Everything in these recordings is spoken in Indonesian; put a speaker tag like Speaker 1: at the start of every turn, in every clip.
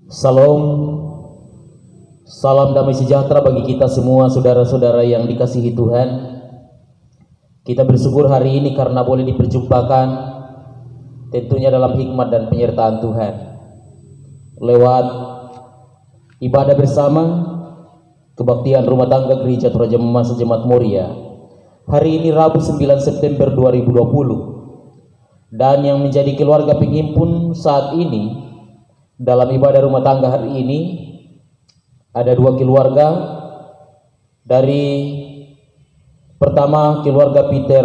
Speaker 1: Salam, salam damai sejahtera bagi kita semua saudara-saudara yang dikasihi Tuhan. Kita bersyukur hari ini karena boleh diperjumpakan tentunya dalam hikmat dan penyertaan Tuhan lewat ibadah bersama kebaktian rumah tangga Gereja Toraja Mamasa Jemaat Moria hari ini Rabu 9 September 2020, dan yang menjadi keluarga penghimpun saat ini dalam ibadah rumah tangga hari ini ada dua keluarga. Dari pertama keluarga Peter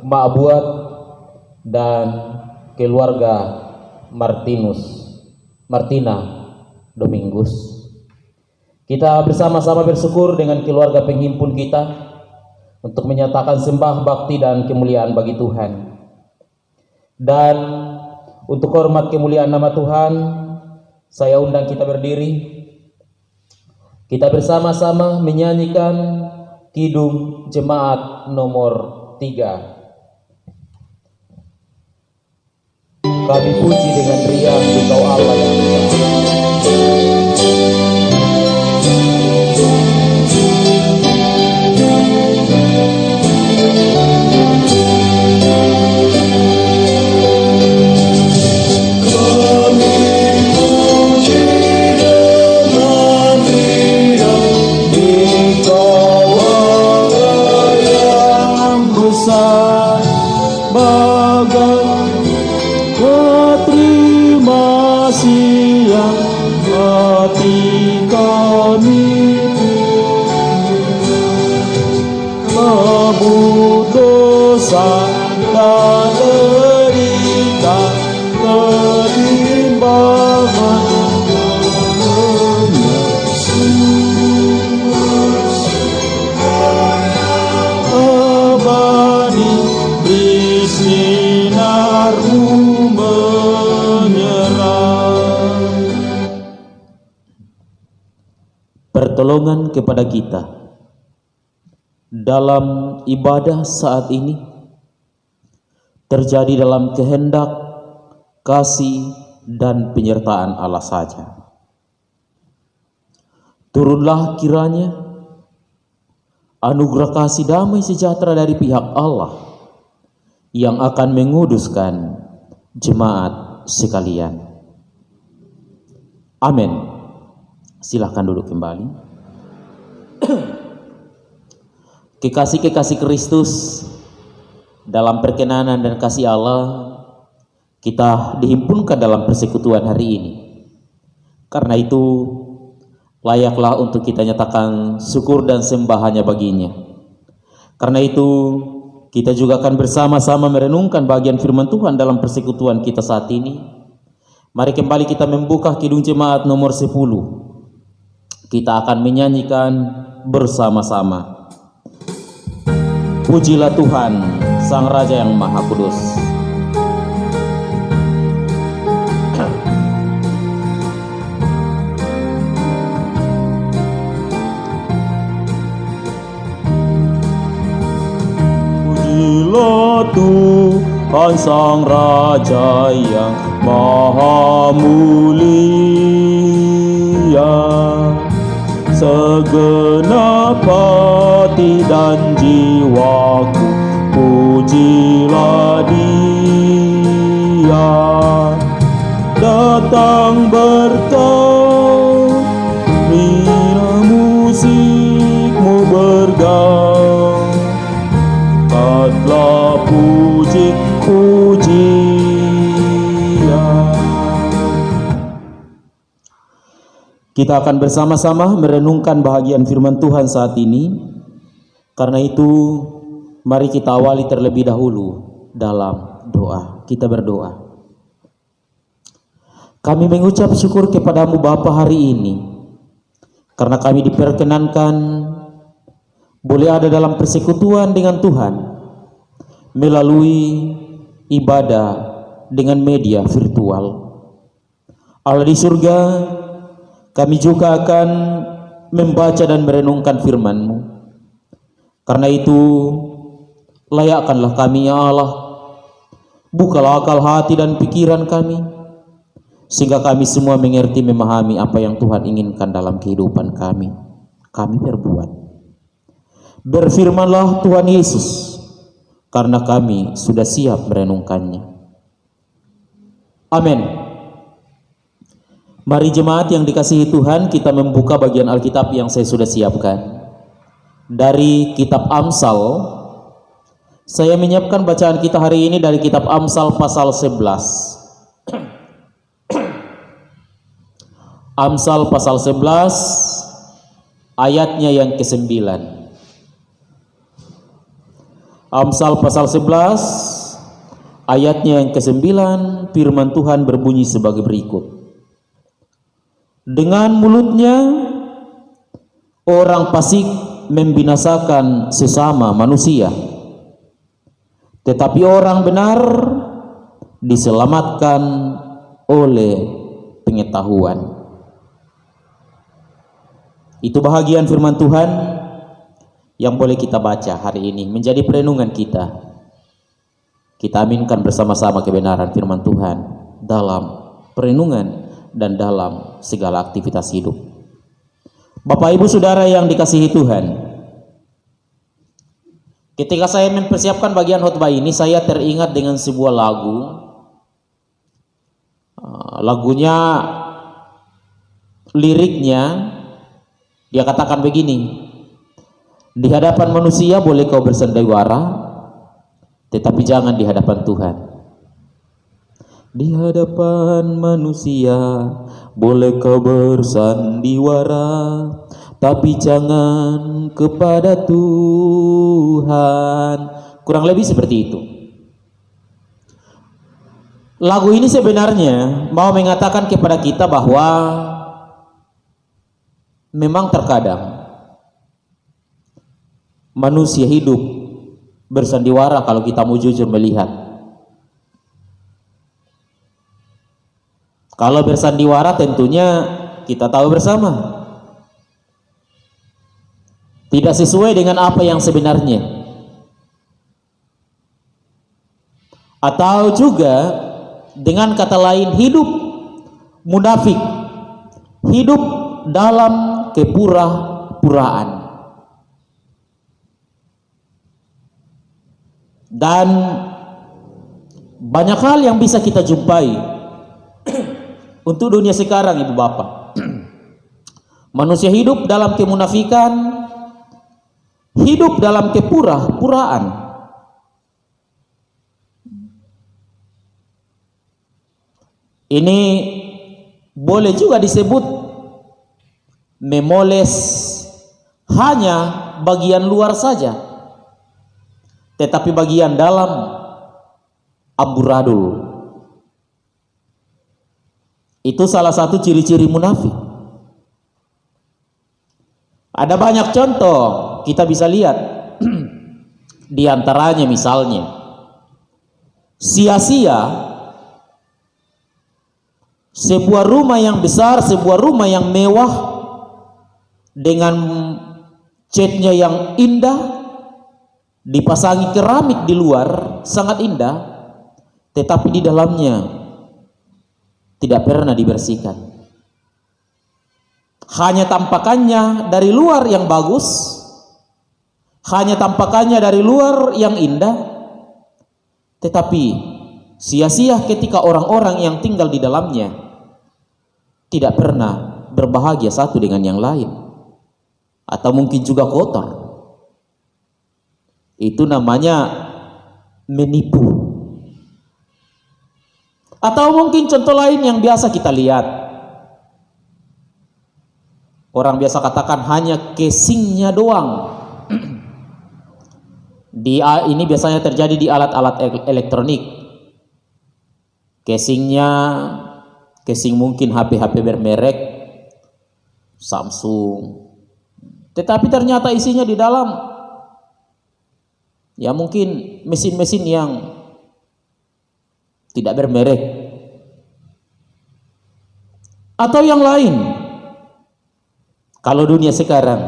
Speaker 1: Maabuat dan keluarga Martina Domingus. Kita bersama-sama bersyukur dengan keluarga penghimpun kita untuk menyatakan sembah, bakti dan kemuliaan bagi Tuhan. Dan untuk hormat kemuliaan nama Tuhan, saya undang kita berdiri. Kita bersama-sama menyanyikan Kidung Jemaat nomor 3. Kami puji dengan riang Engkau Allah yang besar. Pertolongan kepada kita dalam ibadah saat ini terjadi dalam kehendak, kasih, dan penyertaan Allah saja. Turunlah kiranya anugerah kasih damai sejahtera dari pihak Allah yang akan menguduskan jemaat sekalian. Amin. Silahkan duduk kembali. Kekasih-kekasih Kristus, dalam perkenanan dan kasih Allah kita dihimpunkan dalam persekutuan hari ini. Karena itu layaklah untuk kita nyatakan syukur dan sembah hanya baginya. Karena itu kita juga akan bersama-sama merenungkan bagian firman Tuhan dalam persekutuan kita saat ini. Mari kembali kita membuka Kidung Jemaat nomor 10. Kita akan menyanyikan bersama-sama. Pujilah Tuhan, Sang Raja yang Maha Kudus. Pujilah Tuhan, Sang Raja yang Maha Mulia. Segenap hati dan jiwaku pujilah Dia. Datang berkat, bina musikmu bergaung, angkatlah puji-pujian. Kita akan bersama-sama merenungkan bahagian firman Tuhan saat ini. Karena itu, mari kita awali terlebih dahulu dalam doa. Kita berdoa. Kami mengucap syukur kepadamu Bapa hari ini, karena kami diperkenankan boleh ada dalam persekutuan dengan Tuhan melalui ibadah dengan media virtual. Allah di surga, kami juga akan membaca dan merenungkan firman-Mu. Karena itu, layakkanlah kami ya Allah, bukalah akal hati dan pikiran kami, sehingga kami semua mengerti memahami apa yang Tuhan inginkan dalam kehidupan kami berbuat. Berfirmanlah Tuhan Yesus, karena kami sudah siap merenungkannya. Amin. Mari jemaat yang dikasihi Tuhan, kita membuka bagian Alkitab yang saya sudah siapkan. Dari kitab Amsal, saya menyiapkan bacaan kita hari ini dari kitab Amsal pasal 11. Amsal pasal 11 ayatnya yang ke-9. Amsal pasal 11 ayatnya yang ke-9, firman Tuhan berbunyi sebagai berikut. Dengan mulutnya orang fasik membinasakan sesama manusia, tetapi orang benar diselamatkan oleh pengetahuan. Itu bahagian firman Tuhan yang boleh kita baca hari ini menjadi perenungan kita. Kita aminkan bersama-sama kebenaran firman Tuhan dalam perenungan dan dalam segala aktivitas hidup. Bapak Ibu Saudara yang dikasihi Tuhan, ketika saya mempersiapkan bagian khotbah ini, saya teringat dengan sebuah lagu. Lagunya, liriknya, dia katakan begini: di hadapan manusia boleh kau bersandiwara, tetapi jangan di hadapan Tuhan. Di hadapan manusia boleh kau bersandiwara, tapi jangan kepada Tuhan. Kurang lebih seperti itu. Lagu ini sebenarnya mau mengatakan kepada kita bahwa memang terkadang manusia hidup bersandiwara kalau kita mau jujur melihat. Kalau bersandiwara tentunya kita tahu bersama tidak sesuai dengan apa yang sebenarnya. Atau juga dengan kata lain, hidup munafik, hidup dalam kepura-puraan. Dan banyak hal yang bisa kita jumpai untuk dunia sekarang, Ibu Bapak. Manusia hidup dalam kemunafikan, hidup dalam kepura-puraan. Ini boleh juga disebut memoles hanya bagian luar saja, tetapi bagian dalam amburadul. Itu salah satu ciri-ciri munafik. Ada banyak contoh kita bisa lihat. Di antaranya misalnya, sia-sia sebuah rumah yang besar, sebuah rumah yang mewah dengan catnya yang indah, dipasangi keramik di luar sangat indah, tetapi di dalamnya tidak pernah dibersihkan. Hanya tampakannya dari luar yang bagus, hanya tampakannya dari luar yang indah, tetapi sia-sia ketika orang-orang yang tinggal di dalamnya tidak pernah berbahagia satu dengan yang lain, atau mungkin juga kotor. Itu namanya menipu. Atau mungkin contoh lain yang biasa kita lihat, orang biasa katakan hanya casingnya doang. Ini biasanya terjadi di alat-alat elektronik. Casing mungkin HP-HP bermerek Samsung, tetapi ternyata isinya di dalam ya mungkin mesin-mesin yang tidak bermerek, atau yang lain. Kalau dunia sekarang,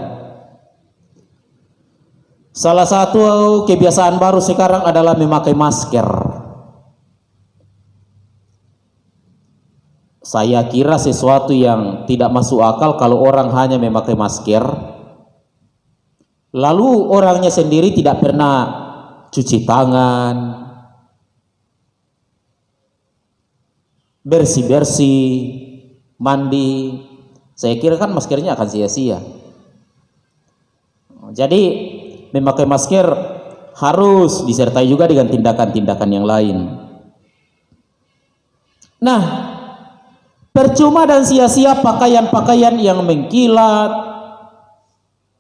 Speaker 1: salah satu kebiasaan baru sekarang adalah memakai masker. Saya kira sesuatu yang tidak masuk akal kalau orang hanya memakai masker, lalu orangnya sendiri tidak pernah cuci tangan, bersih-bersih, mandi. Saya kira kan maskernya akan sia-sia. Jadi memakai masker harus disertai juga dengan tindakan-tindakan yang lain. Nah, percuma dan sia-sia pakaian-pakaian yang mengkilat,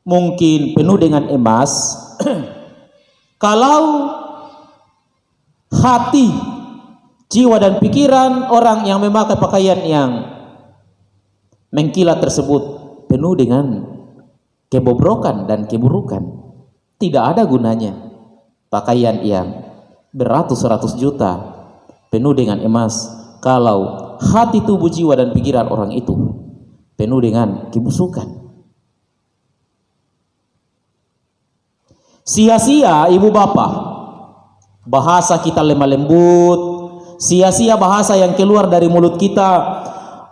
Speaker 1: mungkin penuh dengan emas, kalau hati, jiwa dan pikiran orang yang memakai pakaian yang mengkilat tersebut penuh dengan kebobrokan dan keburukan, tidak ada gunanya pakaian yang beratus-ratus juta penuh dengan emas kalau hati, tubuh, jiwa dan pikiran orang itu penuh dengan kebusukan. Sia-sia ibu bapak bahasa kita lemah lembut, sia-sia bahasa yang keluar dari mulut kita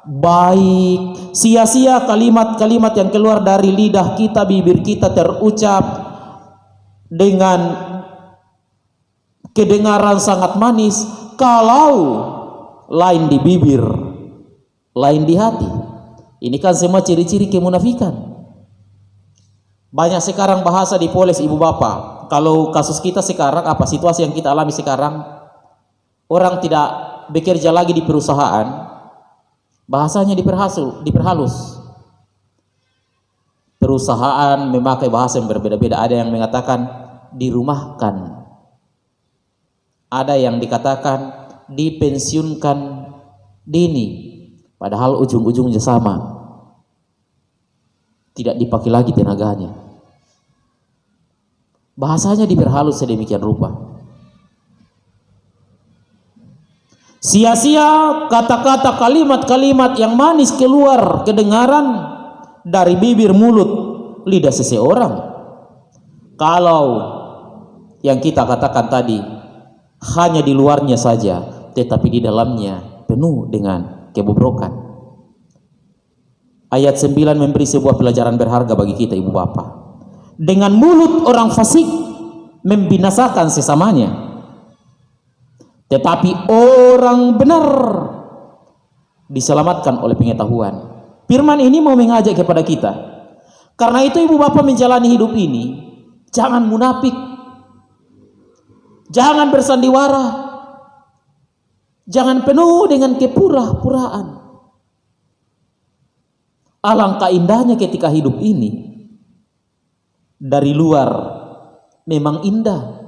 Speaker 1: baik, sia-sia kalimat-kalimat yang keluar dari lidah kita, bibir kita terucap dengan kedengaran sangat manis kalau lain di bibir, lain di hati. Ini kan semua ciri-ciri kemunafikan. Banyak sekarang bahasa dipoles ibu bapak. Kalau kasus kita sekarang, apa situasi yang kita alami sekarang, orang tidak bekerja lagi di perusahaan, bahasanya diperhalus. Perusahaan memakai bahasa yang berbeda-beda. Ada yang mengatakan dirumahkan, ada yang dikatakan dipensiunkan dini, padahal ujung-ujungnya sama, tidak dipakai lagi tenaganya. Bahasanya diperhalus sedemikian rupa. Sia-sia kata-kata, kalimat-kalimat yang manis keluar kedengaran dari bibir, mulut, lidah seseorang, kalau yang kita katakan tadi hanya di luarnya saja tetapi di dalamnya penuh dengan kebobrokan. Ayat 9 memberi sebuah pelajaran berharga bagi kita ibu bapak. Dengan mulut orang fasik membinasakan sesamanya, tetapi orang benar diselamatkan oleh pengetahuan. Firman ini mau mengajak kepada kita. Karena itu ibu bapak menjalani hidup ini, jangan munafik, jangan bersandiwara, jangan penuh dengan kepura-puraan. Alangkah indahnya ketika hidup ini dari luar memang indah,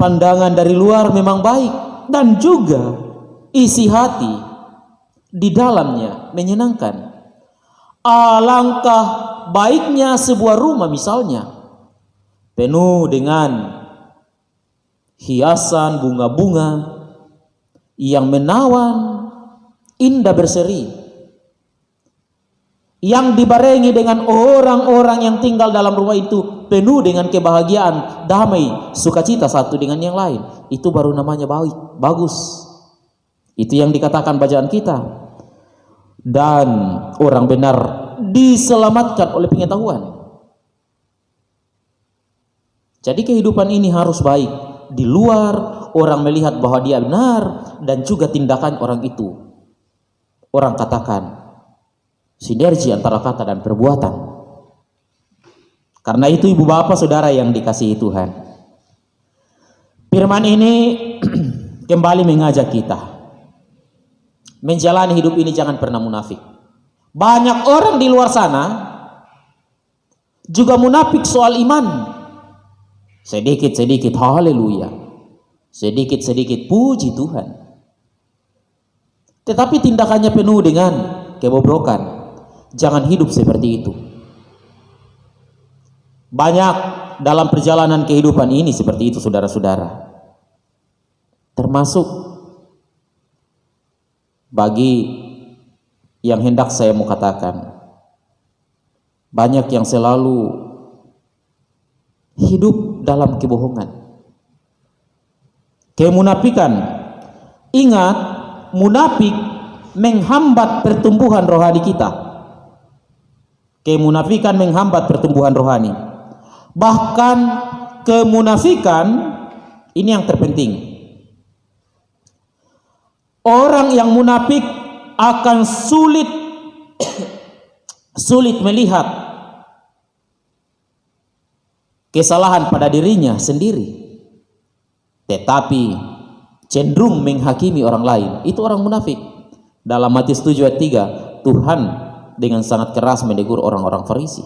Speaker 1: pandangan dari luar memang baik, dan juga isi hati di dalamnya menyenangkan. Alangkah baiknya sebuah rumah misalnya penuh dengan hiasan bunga-bunga yang menawan, indah berseri, yang dibarengi dengan orang-orang yang tinggal dalam rumah itu penuh dengan kebahagiaan, damai, sukacita satu dengan yang lain. Itu baru namanya baik, bagus. Itu yang dikatakan bacaan kita. Dan orang benar diselamatkan oleh pengetahuan. Jadi kehidupan ini harus baik. Di luar orang melihat bahwa dia benar, dan juga tindakan orang itu orang katakan sinergi antara kata dan perbuatan. Karena itu ibu bapak saudara yang dikasihi Tuhan, firman ini kembali mengajak kita menjalani hidup ini jangan pernah munafik. Banyak orang di luar sana juga munafik soal iman. Sedikit-sedikit haleluya, sedikit-sedikit puji Tuhan, tetapi tindakannya penuh dengan kebobrokan. Jangan hidup seperti itu. Banyak dalam perjalanan kehidupan ini seperti itu saudara-saudara. Termasuk bagi yang hendak saya mau katakan. Banyak yang selalu hidup dalam kebohongan, kemunafikan. Ingat, munafik menghambat pertumbuhan rohani kita. Kemunafikan menghambat pertumbuhan rohani. Bahkan kemunafikan ini yang terpenting. Orang yang munafik akan sulit melihat kesalahan pada dirinya sendiri, tetapi cenderung menghakimi orang lain. Itu orang munafik. Dalam Matius 7 ayat 3, Tuhan dengan sangat keras menegur orang-orang Farisi,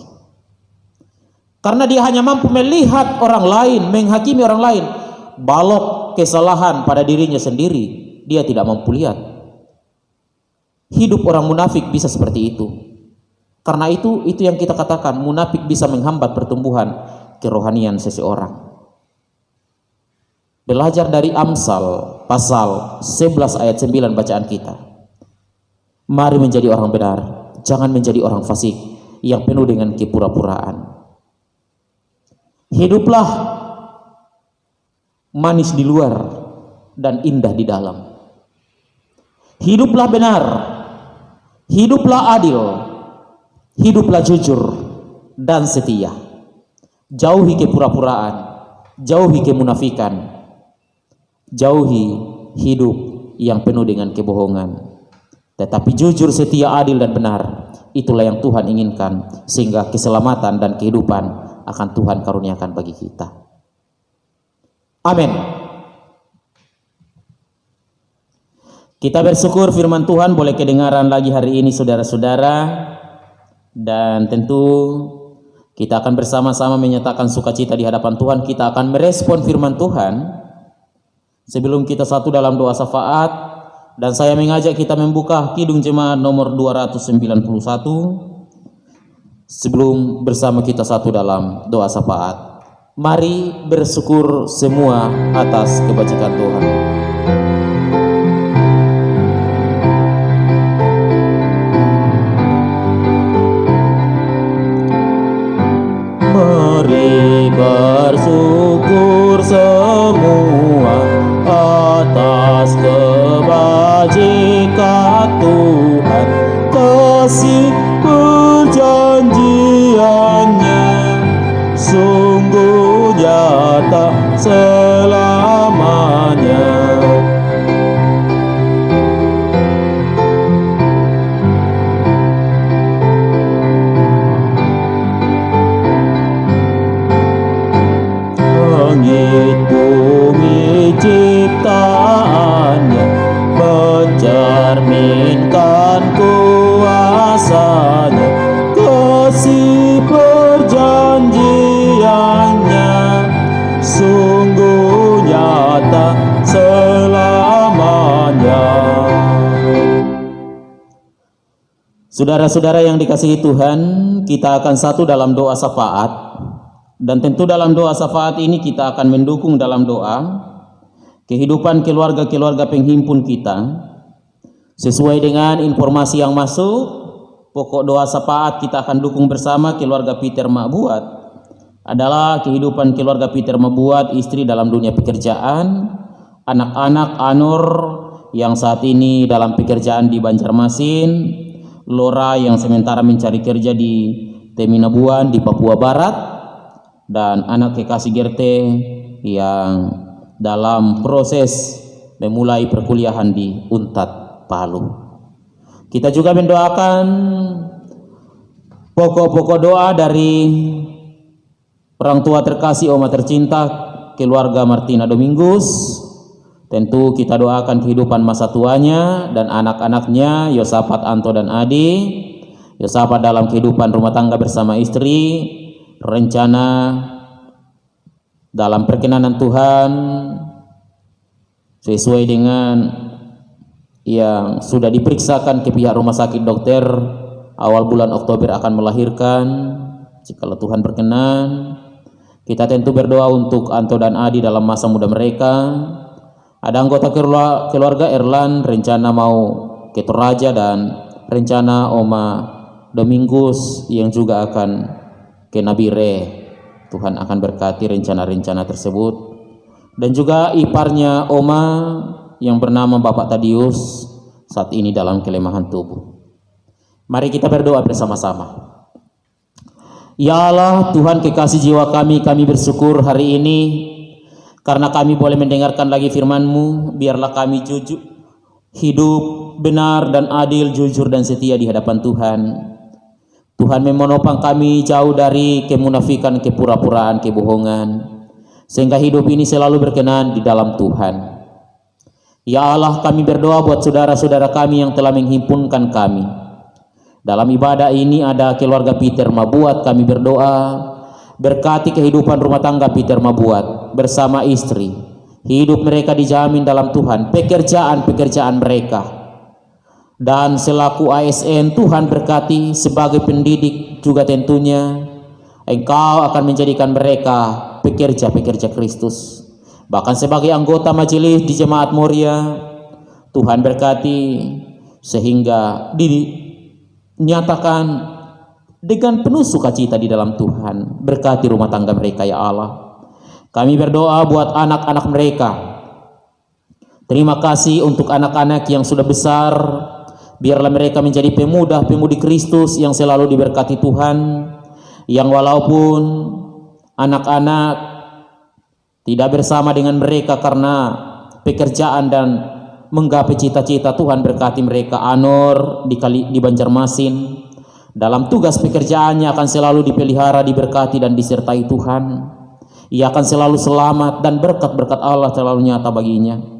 Speaker 1: karena dia hanya mampu melihat orang lain, menghakimi orang lain, balok kesalahan pada dirinya sendiri dia tidak mampu lihat. Hidup orang munafik bisa seperti itu. Karena itu yang kita katakan, munafik bisa menghambat pertumbuhan kerohanian seseorang. Belajar dari Amsal pasal 11 ayat 9 bacaan kita. Mari menjadi orang benar, jangan menjadi orang fasik yang penuh dengan kepura-puraan. Hiduplah manis di luar dan indah di dalam. Hiduplah benar, hiduplah adil, hiduplah jujur dan setia. Jauhi kepura-puraan, jauhi kemunafikan, jauhi hidup yang penuh dengan kebohongan. Tetapi jujur, setia, adil dan benar, itulah yang Tuhan inginkan, sehingga keselamatan dan kehidupan akan Tuhan karuniakan bagi kita. Amin. Kita bersyukur firman Tuhan boleh kedengaran lagi hari ini saudara-saudara, dan tentu kita akan bersama-sama menyatakan sukacita di hadapan Tuhan. Kita akan merespon firman Tuhan sebelum kita satu dalam doa syafaat, dan saya mengajak kita membuka Kidung Jemaat nomor 291 sebelum bersama kita satu dalam doa syafaat. Mari bersyukur semua atas kebajikan Tuhan. Mari bersyukur semua atas kebajikan Tuhan, kasih perjanjiannya sungguh nyata selamanya. Langit bumi ciptaannya mencerminkan kuasanya, kasih perjanjiannya sungguh nyata selamanya. Saudara-saudara yang dikasihi Tuhan, kita akan satu dalam doa syafaat. Dan tentu dalam doa syafaat ini kita akan mendukung dalam doa kehidupan keluarga-keluarga penghimpun kita. Sesuai dengan informasi yang masuk, pokok doa syafaat kita akan dukung bersama keluarga Peter Makbuat adalah kehidupan keluarga Peter Makbuat, istri dalam dunia pekerjaan, anak-anak Anur yang saat ini dalam pekerjaan di Banjarmasin, Lora yang sementara mencari kerja di Teminabuan di Papua Barat, dan anak kekasih Gerte yang dalam proses memulai perkuliahan di Untat Palu. Kita juga mendoakan pokok-pokok doa dari orang tua terkasih Oma tercinta keluarga Martina Domingus. Tentu kita doakan kehidupan masa tuanya dan anak-anaknya Yosafat, Anto dan Adi. Yosafat dalam kehidupan rumah tangga bersama istri, rencana dalam perkenanan Tuhan sesuai dengan yang sudah diperiksakan ke pihak rumah sakit dokter, awal bulan Oktober akan melahirkan jikalau Tuhan berkenan. Kita tentu berdoa untuk Anto dan Adi dalam masa muda mereka. Ada anggota keluarga Erlan rencana mau ke Toraja dan rencana Oma Domingus yang juga akan ke Nabire. Tuhan akan berkati rencana-rencana tersebut. Dan juga iparnya Oma yang bernama Bapak Tadius saat ini dalam kelemahan tubuh. Mari kita berdoa bersama-sama. Ya Allah, Tuhan kekasih jiwa kami bersyukur hari ini karena kami boleh mendengarkan lagi firman-Mu. Biarlah kami jujur, hidup benar dan adil, jujur dan setia di hadapan Tuhan. Tuhan menopang kami jauh dari kemunafikan, kepura-puraan, kebohongan, sehingga hidup ini selalu berkenan di dalam Tuhan. Ya Allah, kami berdoa buat saudara-saudara kami yang telah menghimpunkan kami. Dalam ibadah ini ada keluarga Peter Mabuat. Kami berdoa, berkati kehidupan rumah tangga Peter Mabuat bersama istri. Hidup mereka dijamin dalam Tuhan, pekerjaan mereka. Dan selaku ASN, Tuhan berkati sebagai pendidik juga tentunya Engkau akan menjadikan mereka pekerja-pekerja Kristus. Bahkan sebagai anggota majelis di Jemaat Moria, Tuhan berkati sehingga dinyatakan dengan penuh sukacita di dalam Tuhan. Berkati rumah tangga mereka ya Allah. Kami berdoa buat anak-anak mereka. Terima kasih untuk anak-anak yang sudah besar. Biarlah mereka menjadi pemuda-pemudi Kristus yang selalu diberkati Tuhan, yang walaupun anak-anak tidak bersama dengan mereka karena pekerjaan dan menggapai cita-cita, Tuhan berkati mereka. Anor di Banjarmasin dalam tugas pekerjaannya akan selalu dipelihara, diberkati dan disertai Tuhan. Ia akan selalu selamat dan berkat-berkat Allah selalu nyata baginya.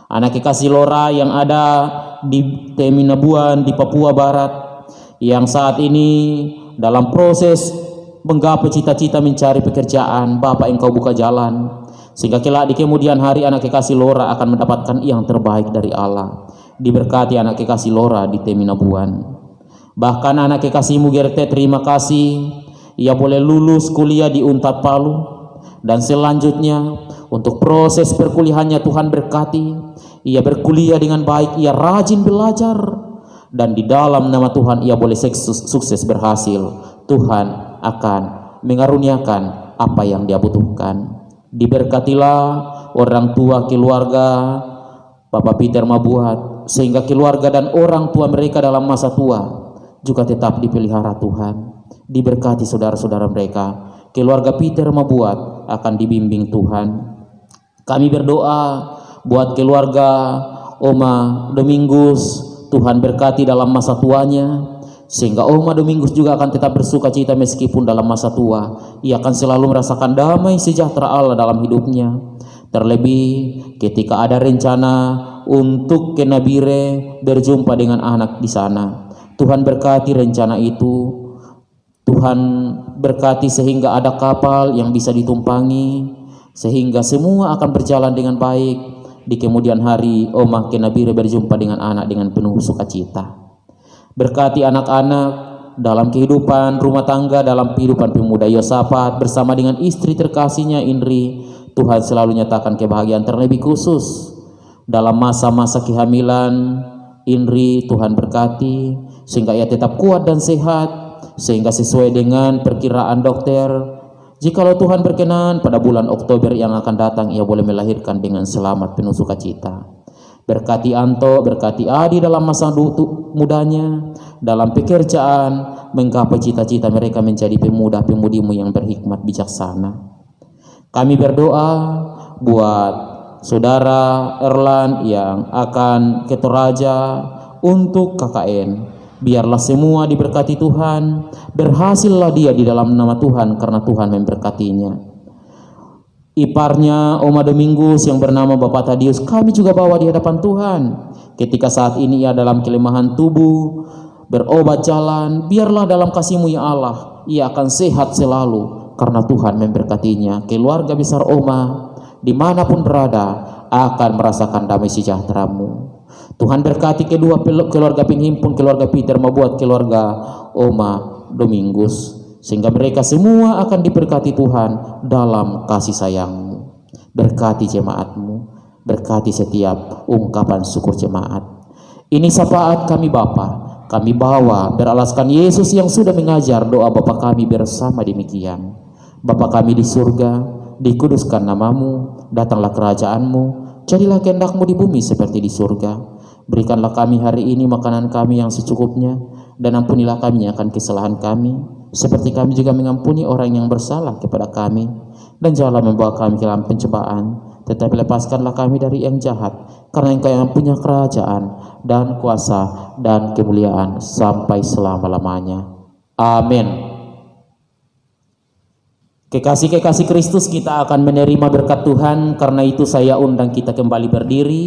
Speaker 1: Anak kekasih Lora yang ada di Teminabuan di Papua Barat, yang saat ini dalam proses menggapai cita-cita mencari pekerjaan, Bapak Engkau buka jalan sehingga kelak di kemudian hari anak kekasih Lora akan mendapatkan yang terbaik dari Allah. Diberkati anak kekasih Lora di Teminabuan. Bahkan anak kekasih Mugerte, terima kasih, ia boleh lulus kuliah di Unpad Palu, dan selanjutnya untuk proses perkuliahannya Tuhan berkati. Ia berkuliah dengan baik, ia rajin belajar, dan di dalam nama Tuhan ia boleh sukses berhasil. Tuhan akan mengaruniakan apa yang dia butuhkan. Diberkatilah orang tua keluarga Bapak Peter Mabuat, sehingga keluarga dan orang tua mereka dalam masa tua juga tetap dipelihara Tuhan. Diberkati saudara-saudara mereka. Keluarga Peter Mabuat akan dibimbing Tuhan. Kami berdoa buat keluarga Oma Domingus, Tuhan berkati dalam masa tuanya, sehingga Oma Domingus juga akan tetap bersuka cita meskipun dalam masa tua. Ia akan selalu merasakan damai sejahtera Allah dalam hidupnya. Terlebih ketika ada rencana untuk ke Nabire berjumpa dengan anak di sana, Tuhan berkati rencana itu. Tuhan berkati sehingga ada kapal yang bisa ditumpangi, sehingga semua akan berjalan dengan baik. Di kemudian hari Oma ke Nabire berjumpa dengan anak dengan penuh sukacita. Berkati anak-anak dalam kehidupan rumah tangga, dalam kehidupan pemuda Yosafat bersama dengan istri terkasihnya Indri. Tuhan selalu nyatakan kebahagiaan terlebih khusus dalam masa-masa kehamilan Indri. Tuhan berkati sehingga ia tetap kuat dan sehat, sehingga sesuai dengan perkiraan dokter, jikalau Tuhan berkenan pada bulan Oktober yang akan datang ia boleh melahirkan dengan selamat penuh sukacita. Berkati Anto, berkati Adi dalam masa mudanya, dalam pekerjaan, menggapai cita-cita mereka menjadi pemuda-pemudimu yang berhikmat bijaksana. Kami berdoa buat saudara Erlan yang akan ke Toraja untuk KKN. Biarlah semua diberkati Tuhan, berhasillah dia di dalam nama Tuhan karena Tuhan memberkatinya. Iparnya Oma Domingus yang bernama Bapak Tadius, kami juga bawa di hadapan Tuhan. Ketika saat ini ia dalam kelemahan tubuh, berobat jalan, biarlah dalam kasih-Mu ya Allah, ia akan sehat selalu karena Tuhan memberkatinya. Keluarga besar Oma dimanapun berada akan merasakan damai sejahtera-Mu. Tuhan berkati kedua keluarga penghimpun, keluarga Peter Mabuat, keluarga Oma Domingus, sehingga mereka semua akan diberkati Tuhan dalam kasih sayang-Mu. Berkati jemaat-Mu, berkati setiap ungkapan syukur jemaat. Ini syafaat kami Bapa, kami bawa beralaskan Yesus yang sudah mengajar doa Bapa kami bersama demikian. Bapa kami di surga, dikuduskan namamu, datanglah kerajaanmu, jadilah kehendakmu di bumi seperti di surga. Berikanlah kami hari ini makanan kami yang secukupnya, dan ampunilah kami akan kesalahan kami, seperti kami juga mengampuni orang yang bersalah kepada kami. Dan janganlah membawa kami ke dalam pencobaan, tetapi lepaskanlah kami dari yang jahat, karena Engkau yang punya kerajaan dan kuasa dan kemuliaan sampai selama-lamanya. Amin. Kekasih-kekasih Kristus, kita akan menerima berkat Tuhan. Karena itu saya undang kita kembali berdiri.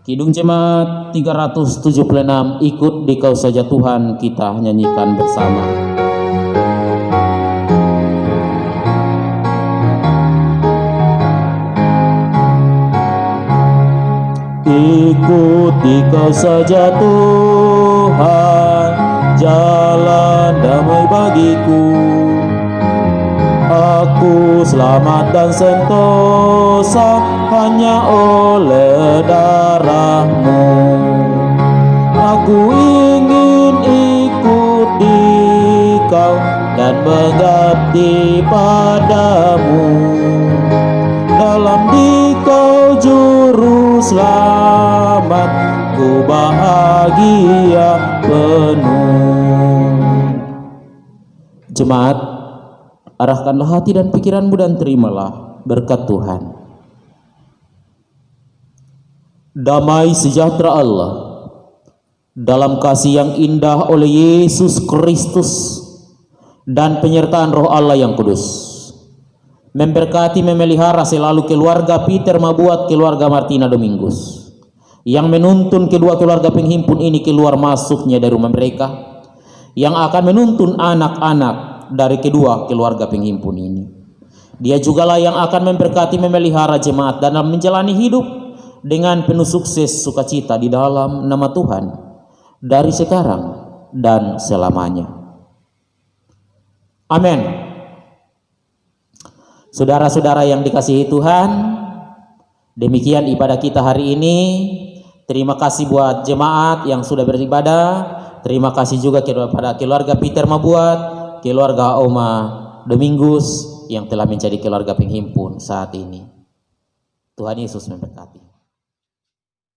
Speaker 1: Kidung Jemaat 376, ikut Dikau Saja Tuhan, kita nyanyikan bersama. Ikut Dikau saja Tuhan, jalan damai bagiku. Aku selamat dan sentosa hanya oleh darah-Mu. Aku ingin ikut Dikau dan mengabdi padamu. Dalam Dikau juru selamat, ku bahagia penuh. Jemaat, arahkanlah hati dan pikiranmu dan terimalah berkat Tuhan. Damai sejahtera Allah dalam kasih yang indah oleh Yesus Kristus dan penyertaan Roh Allah yang kudus memberkati, memelihara selalu keluarga Peter Mabuat, keluarga Martina Domingus, yang menuntun kedua keluarga penghimpun ini keluar masuknya dari rumah mereka, yang akan menuntun anak-anak dari kedua keluarga penghimpun ini. Dia jugalah yang akan memberkati, memelihara jemaat dalam menjalani hidup dengan penuh sukses sukacita di dalam nama Tuhan dari sekarang dan selamanya. Amin. Saudara-saudara yang dikasihi Tuhan, demikian ibadah kita hari ini. Terima kasih buat jemaat yang sudah beribadah. Terima kasih juga kepada keluarga Peter Mabuat, keluarga Oma Domingus yang telah menjadi keluarga penghimpun saat ini. Tuhan Yesus memberkati.